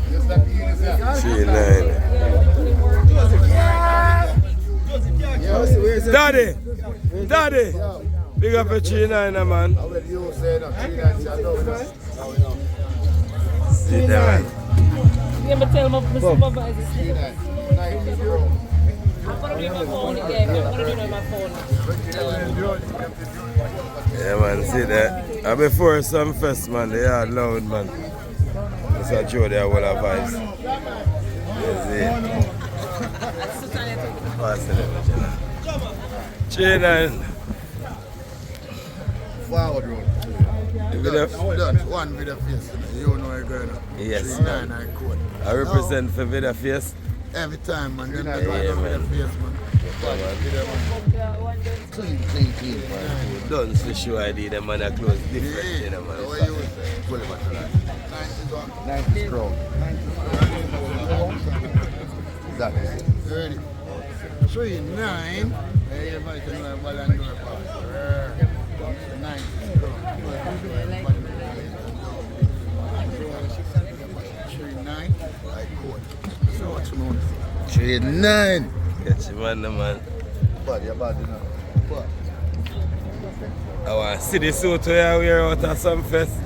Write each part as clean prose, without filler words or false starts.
39. Daddy, big up for 39, man. See that, man. Yeah, but tell my supervisor. I'm gonna do my phone again. I'm gonna do my phone. Yeah, man, see that. And before Sunfest, man, they are loud, man. It's a show there, all our vibes. You see it. Passing it, Chain and forward road. One video face. You know where you're going. Yes, man. I represent for video face. Every time, man. Yeah, man. Clean, man. Dunce the show ID, the man are close different, you know, man. 90 strong. Exactly. 39. You might know about and do a pass. 90 strong. 39. Like court. So much more. 39. Catch him on the man. Bad, you're bad enough. I want to see the suit we wear out at Sunfest.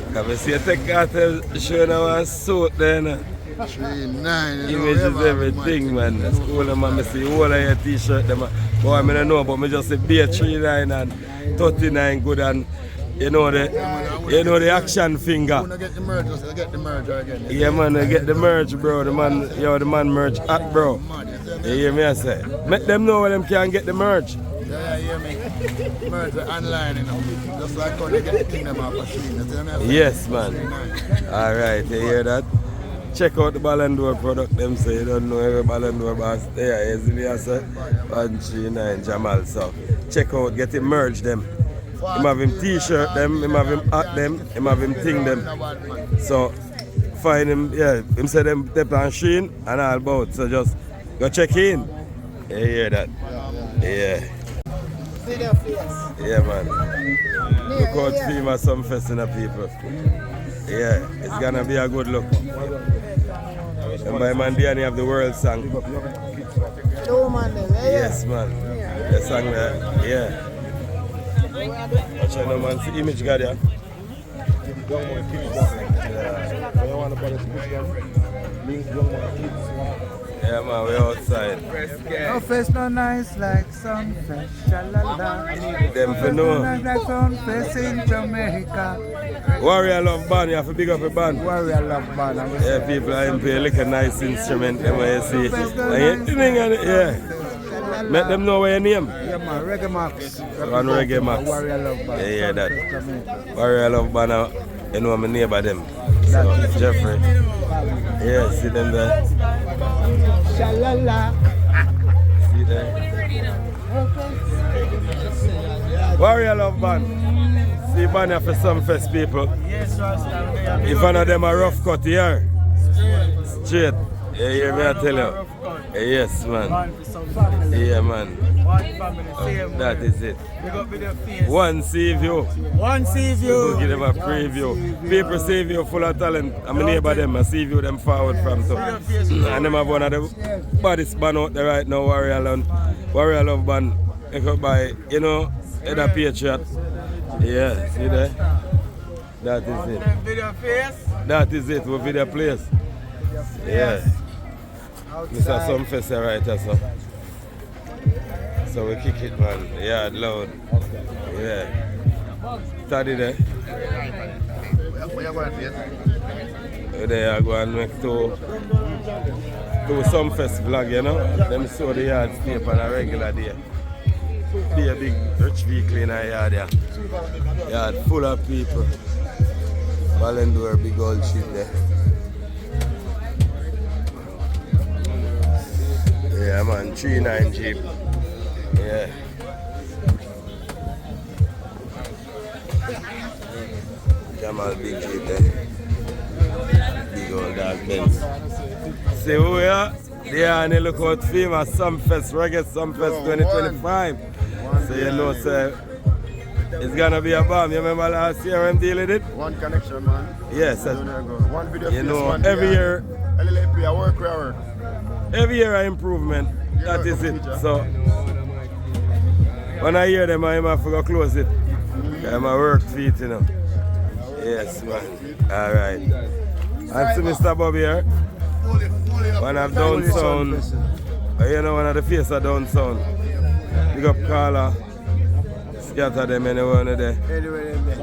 Because I see a tech cartel showing our suit there. 39. Images, everything, man. That's cool, man. I see all of your t-shirt. Boy, I don't know, but I just say be 39 and 39 good and you know the action finger. Get the merge, get the merge again. Yeah, man, I get the merge, bro. The man merge at, bro. You hear me, I say? Make them know where them can get the merge. Yeah, you hear me? Merge online, you know. Just like how they get the kingdom off machine. Yes, man. Alright, you hear that? Check out the Ballon d'Or product, them say you don't know every Ballon d'Or boss. There, easily I say. 139 Jamal, so check out, get him merge them. Him have him t-shirt them, him have him hat them, him have him thing them. So find him, yeah, him say them tap on Sheen and all about. So just go check in. You hear that? Yeah. Yeah, man. Look out FEMA Sunfest in the people. Yeah, it's gonna be a good look. And by Mandiani have the world song. Yes, man. The song there, yeah. Watch out, no man. See image got ya. Yeah, man, we're outside. No fest no nice like Sunfest, shalala. Them for know. Nice like Sunfest in Jamaica. Warrior Love Band, you have to big up a band. Warrior Love Band. Yeah, people are play like a nice instrument, them what you see. And you think, yeah. Let them know where your name. Yeah, man, Reggae Max. One Reggae Max. Warrior Love Band. Yeah, that. Warrior Love Band, you know my neighbor them. So, Jeffrey. Yeah, see them there. Shalala. See there. Warrior Love Band. See banner for Sunfest people. If one of them a rough cut here. Straight. Yeah, hear me I tell you. Yes, man. Yeah, man. That is it. One sea view. One sea view. We'll give them a preview. People see view full of talent. I'm a neighbor them. I see view them forward from so. And them have one of the baddest band out there right now, Warrior Love Band. Make up by, you know, Edda Patriot. Yeah, see there? That is it. That is it. We'll video place. Yeah. This is Sunfest right here, so. So we kick it, man. Yeah, loud. Yeah. Study there. There I go and make two Sunfest vlog, you know. Them saw the yard tape on a regular day. Be a big rich vehicle in a yard there. Yard full of people. Ballon d'Or, big old shit there. Yeah, man, 39 Jeep. Yeah. Jamal, big Jeep there. Big old dog Benz. See who we are? They are on the lookout FEMA Sunfest, Reggae Sunfest 2025. So you know, sir, It's gonna be a bomb. You remember last year when dealing with it? One connection, man. Yes. One video. You know, every year. LLP, I work. Every year an improvement. That is it. So when I hear them, I have to go close it. I'm a work feet, you know. Yes, man. Alright. And to Mr. Bobby here. One of Dunce sound. You know, one of the face of Dunce sound. Big up Carla. Scatter them anywhere there.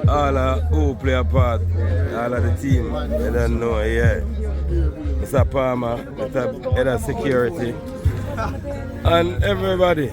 All who play a part. All of the team. They don't know, yeah. Mr. Palmer, Mr. Head of Security. And everybody.